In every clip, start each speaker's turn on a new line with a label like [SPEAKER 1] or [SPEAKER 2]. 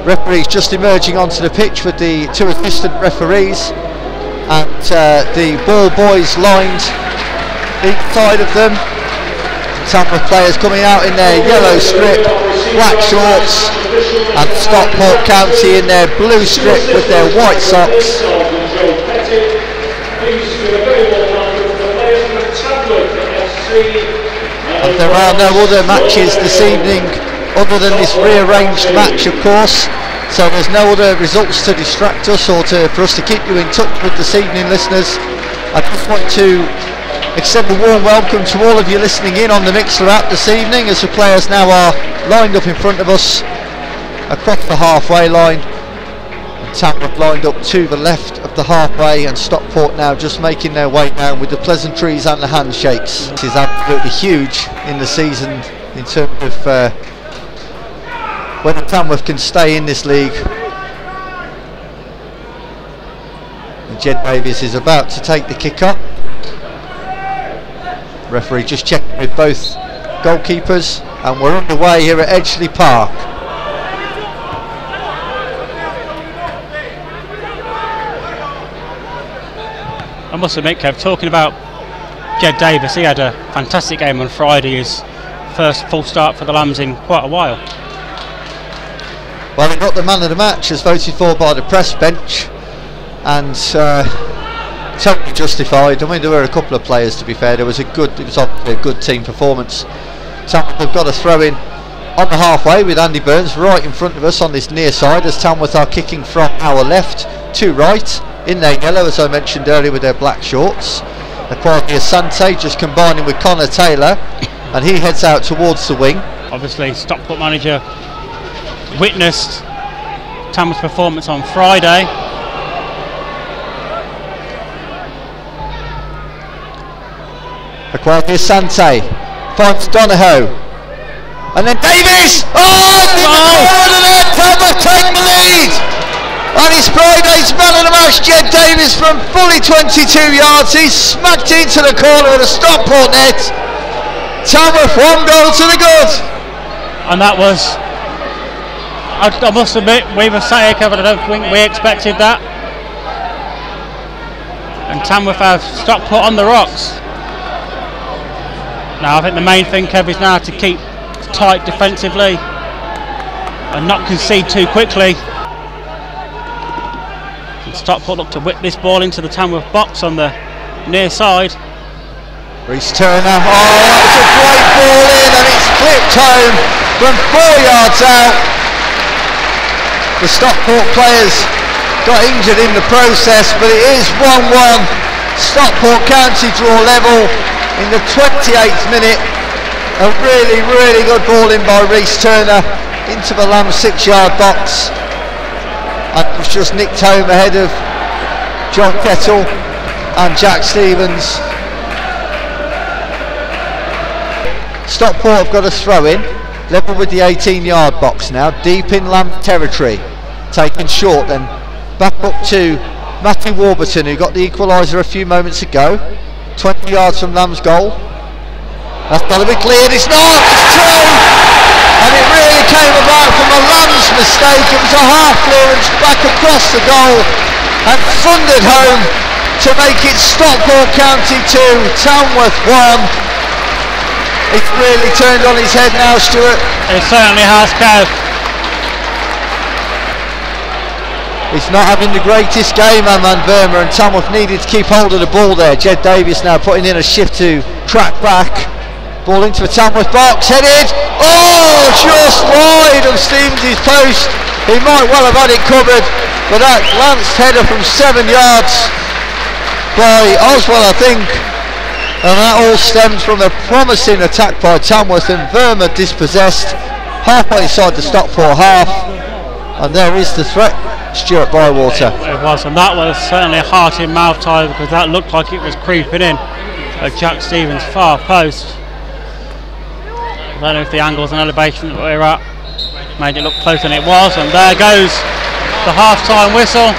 [SPEAKER 1] Referees just emerging onto the pitch with the 2 assistant referees, and the ball boys lined inside of them. Tamworth players coming out in their yellow strip, black shorts, and Stockport County in their blue strip with their white socks. And there are no other matches this evening other than this rearranged match, of course, so there's no other results to distract us or for us to keep you in touch with this evening, listeners. I just want to extend a warm welcome to all of you listening in on the Mixler app this evening, as the players now are lined up in front of us across the halfway line, and Tamworth lined up to the left of the halfway, and Stockport now just making their way down with the pleasantries and the handshakes. This is absolutely huge in the season in terms of whether Tamworth can stay in this league. And Jed Davies is about to take the kick up. Referee just checking with both goalkeepers, and we're underway here at Edgeley Park.
[SPEAKER 2] I must admit, Kev, talking about Jed Davies, he had a fantastic game on Friday, his first full start for the Lambs in quite a while.
[SPEAKER 1] Well, he got the man of the match as voted for by the press bench, and totally justified. I mean, there were a couple of players, to be fair. It was obviously a good team performance. Tamworth have got a throw in on the halfway with Andy Burns right in front of us on this near side, as Tamworth are kicking from our left to right in their yellow, as I mentioned earlier, with their black shorts. Akwagi Asante just combining with Connor Taylor, and he heads out towards the wing. Obviously,
[SPEAKER 2] Stockport manager witnessed Tamworth's performance on Friday.
[SPEAKER 1] Akwagi Asante finds Donahoe, and then Davies! Tamworth take the lead! And it's Friday's man of the match, Jed Davies, from fully 22 yards. He's smacked into the corner of the Stockport net. Tamworth 1 goal to the good.
[SPEAKER 2] And that was, I must admit, we were sat here, Kevin, I don't think we expected that. And Tamworth have Stockport on the rocks. Now I think the main thing, Kev, is now to keep tight defensively and not concede too quickly. And Stockport look to whip this ball into the Tamworth box on the near side.
[SPEAKER 1] Reece Turner, that was a great ball in, and it's flipped home from 4 yards out. The Stockport players got injured in the process, but it is 1-1. Stockport County draw level in the 28th minute. A really, really good ball in by Reece Turner into the Lambs 6-yard box. And it was just nicked home ahead of John Kettle and Jack Stevens. Stockport have got a throw in, level with the 18-yard box now, deep in Lamb territory. Taken short then, back up to Matthew Warburton, who got the equaliser a few moments ago. 20 yards from Lamb's goal. That's got to be cleared, it's not, it's true! And it really came about from a Lamb's mistake. It was a half clearance back across the goal and thundered home to make it Stockport County 2, Tamworth 1. It's really turned on his head now, Stuart.
[SPEAKER 2] It certainly has, Kev.
[SPEAKER 1] He's not having the greatest game, man Verma, and Tamworth needed to keep hold of the ball there. Jed Davies now putting in a shift to track back. Ball into the Tamworth box, headed. Oh, just wide of Stevens' post. He might well have had it covered, but that lanced header from 7 yards by Oswell, I think. And that all stems from a promising attack by Tamworth, and Verma dispossessed halfway inside the Stockport half. And there is the threat, Stuart Bywater.
[SPEAKER 2] It was, and that was certainly a heart in mouth tie, because that looked like it was creeping in at Jack Stevens' far post. I don't know if the angles and elevation that we're at made it look close, and it was. And there goes the half-time whistle.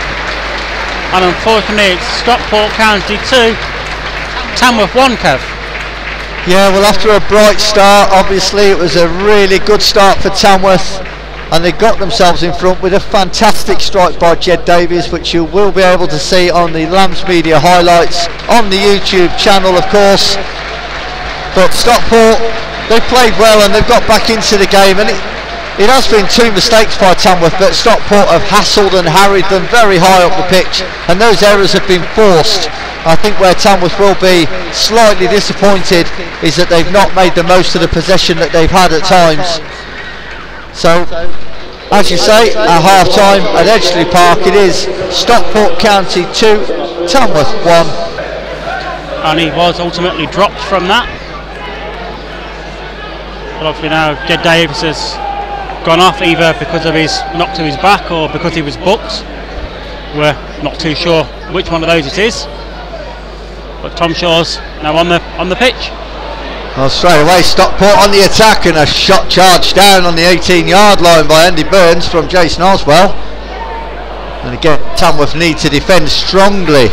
[SPEAKER 2] And unfortunately, it's Stockport County 2. Tamworth 1, Kev.
[SPEAKER 1] Yeah, well, after a bright start, obviously it was a really good start for Tamworth. and they got themselves in front with a fantastic strike by Jed Davies, which you will be able to see on the LAMBSMEDIA highlights on the YouTube channel, of course. But Stockport, they played well and they've got back into the game, and it has been 2 mistakes by Tamworth, but Stockport have hassled and harried them very high up the pitch, and those errors have been forced. I think where Tamworth will be slightly disappointed is that they've not made the most of the possession that they've had at times. So, as you say, at half time at Edgeley Park, it is Stockport County 2, Tamworth 1.
[SPEAKER 2] And he was ultimately dropped from that. But obviously now Jed Davies has gone off, either because of his knock to his back or because he was booked. We're not too sure which one of those it is. But Tom Shaw's now on the pitch.
[SPEAKER 1] Well, straight away Stockport on the attack, and a shot charged down on the 18-yard line by Andy Burns from Jason Oswell. And again, Tamworth need to defend strongly.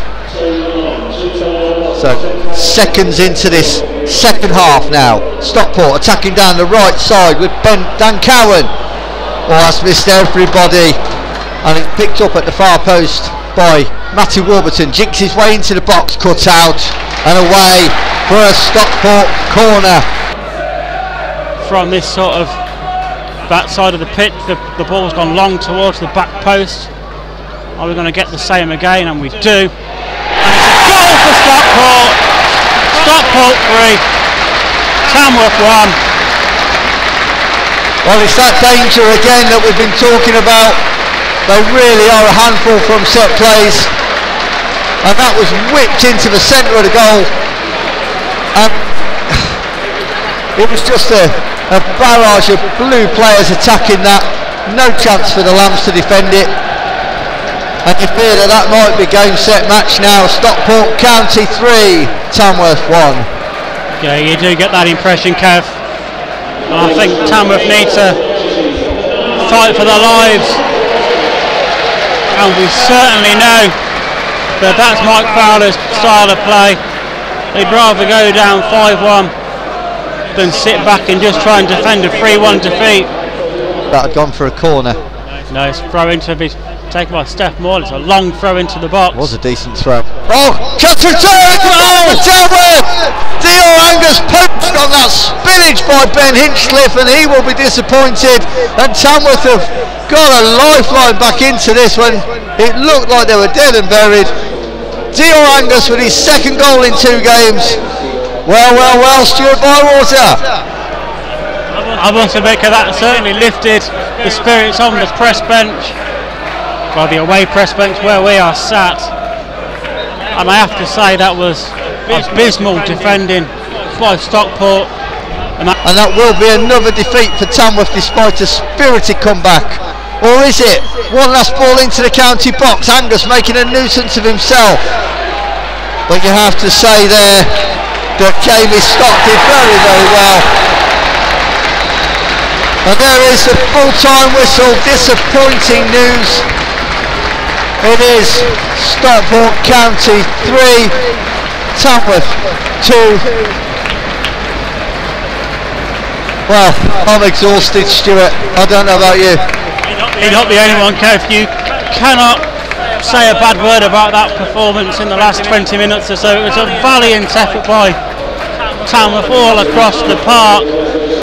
[SPEAKER 1] So seconds into this second half now. Stockport attacking down the right side with Dan Cowan. Oh, that's missed everybody, and it's picked up at the far post by Matty Warburton. Jinks his way into the box, cut out and away for a Stockport corner.
[SPEAKER 2] From this sort of back side of the pitch, the ball's gone long towards the back post. Are we going to get the same again? And we do. And it's a goal for Stockport. Stockport 3, Tamworth 1.
[SPEAKER 1] Well, it's that danger again that we've been talking about. They really are a handful from set plays, and that was whipped into the centre of the goal, and it was just a barrage of blue players attacking that. No chance for the Lambs to defend it, and you fear that that might be game set match now. Stockport County 3, Tamworth 1.
[SPEAKER 2] Yeah, you do get that impression, Kev. And I think Tamworth need to fight for their lives, and we certainly know that that's Mike Fowler's style of play. They'd rather go down 5-1 than sit back and just try and defend a 3-1 defeat.
[SPEAKER 1] That had gone for a corner.
[SPEAKER 2] No, it's throw in to be taken by Steph Moore. It's a long throw into the box.
[SPEAKER 1] It was a decent throw. Oh, cut return! Oh, Tamworth! Dio Angus poached on that spinach by Ben Hinchcliffe, and he will be disappointed. And Tamworth have got a lifeline back into this when it looked like they were dead and buried. Dio Angus with his second goal in 2 games. Well, Stuart Bywater.
[SPEAKER 2] I must admit that certainly lifted the spirits on the press bench, well, the away press bench where we are sat. And I have to say that was abysmal defending by Stockport. And
[SPEAKER 1] that will be another defeat for Tamworth despite a spirited comeback. Or is it? One last ball into the county box. Angus making a nuisance of himself. But you have to say there that Jamie Stock did very, very well. And there is the full-time whistle. Disappointing news. It is Stockport County 3, Tamworth 2. Well, I'm exhausted, Stuart. I don't know about you.
[SPEAKER 2] You're not the only one, Kev. You cannot say a bad word about that performance in the last 20 minutes or so. It was a valiant effort by Tamworth all across the park.